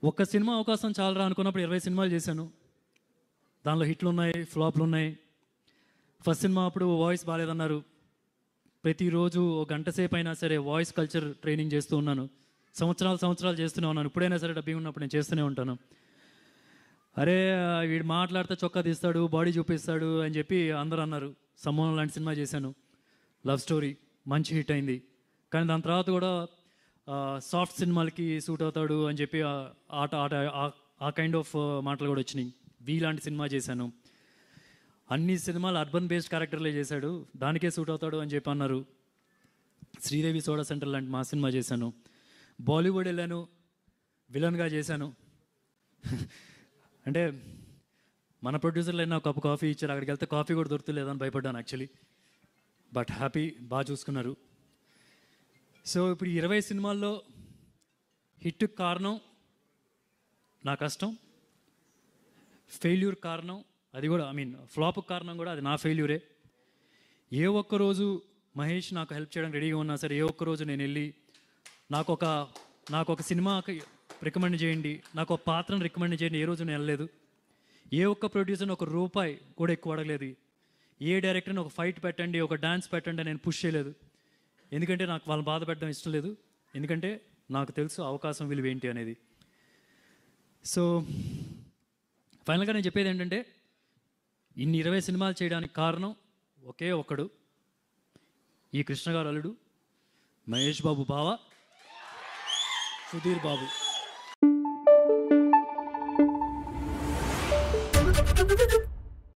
ఒక్క సినిమా అవకాశం చాలరా అనుకున్నప్పుడు 20 సినిమాలు చేశాను. దానిలో హిట్లు ఉన్నాయి, ఫ్లాప్లు ఉన్నాయి. ఫస్ట్ సినిమా అప్పుడు వాయిస్ బాగాలేదన్నారు. ప్రతిరోజు ఒక గంట సేపు అయినా సరే వాయిస్ కల్చర్ ట్రైనింగ్ చేస్తూ ఉన్నాను. సంవత్సరాలు చేస్తూనే ఉన్నాను. ఇప్పుడైనా సరే డబ్బింగ్ ఉన్నప్పుడు నేను చేస్తూనే ఉంటాను. అరే వీడు మాట్లాడితే చొక్కా తీస్తాడు, బాడీ చూపిస్తాడు అని చెప్పి అందరూ అన్నారు. సమ్మోహన్ లాంటి సినిమా చేశాను, లవ్ స్టోరీ, మంచి హిట్ అయింది. కానీ దాని తర్వాత కూడా సాఫ్ట్ సినిమాలకి సూట్ అవుతాడు అని చెప్పి ఆట ఆట ఆ కైండ్ ఆఫ్ మాటలు కూడా వచ్చినాయి. వీ లాంటి సినిమా చేశాను. అన్ని సినిమాలు అర్బన్ బేస్డ్ క్యారెక్టర్లే చేశాడు, దానికే సూట్ అవుతాడు అని చెప్పి అన్నారు. శ్రీదేవి సోడా సెంటర్ లాంటి మా సినిమా చేశాను. బాలీవుడ్ వెళ్ళాను, విలన్గా చేశాను. అంటే మన ప్రొడ్యూసర్లు అయినా కప్పు కాఫీ ఇచ్చారు, అక్కడికి వెళ్తే కాఫీ కూడా దొరుకుతలేదని భయపడ్డాను యాక్చువల్లీ. బట్ హ్యాపీ, బాగా చూసుకున్నారు. సో ఇప్పుడు 20 సినిమాల్లో హిట్కి కారణం నా కష్టం, ఫెయిల్యూర్ కారణం అది కూడా, ఫ్లాప్కి కారణం కూడా అది నా ఫెయిల్యూరే. ఏ ఒక్కరోజు మహేష్ నాకు హెల్ప్ చేయడానికి రెడీగా ఉన్నా సరే, ఏ ఒక్కరోజు నేను వెళ్ళి నాకు ఒక సినిమాకి రికమెండ్ చేయండి, నాకు ఒక పాత్రను రికమెండ్ చేయండి, ఏ రోజు నేను వెళ్ళలేదు. ఏ ఒక్క ప్రొడ్యూసర్ని ఒక రూపాయి కూడా ఎక్కువ అడగలేదు. ఏ డైరెక్టర్ని ఒక ఫైట్ పెట్టండి, ఒక డాన్స్ పెట్టండి నేను పుష్ చేయలేదు. ఎందుకంటే నాకు వాళ్ళని బాధ పెట్టడం ఇష్టం లేదు. ఎందుకంటే నాకు తెలుసు అవకాశం విలువ ఏంటి అనేది. సో ఫైనల్గా నేను చెప్పేది ఏంటంటే, ఇన్ని 20 సినిమాలు చేయడానికి కారణం ఒకే ఒక్కడు, ఈ కృష్ణ గారు అల్లుడు, మహేష్ బాబు బావ, సుధీర్ బాబు.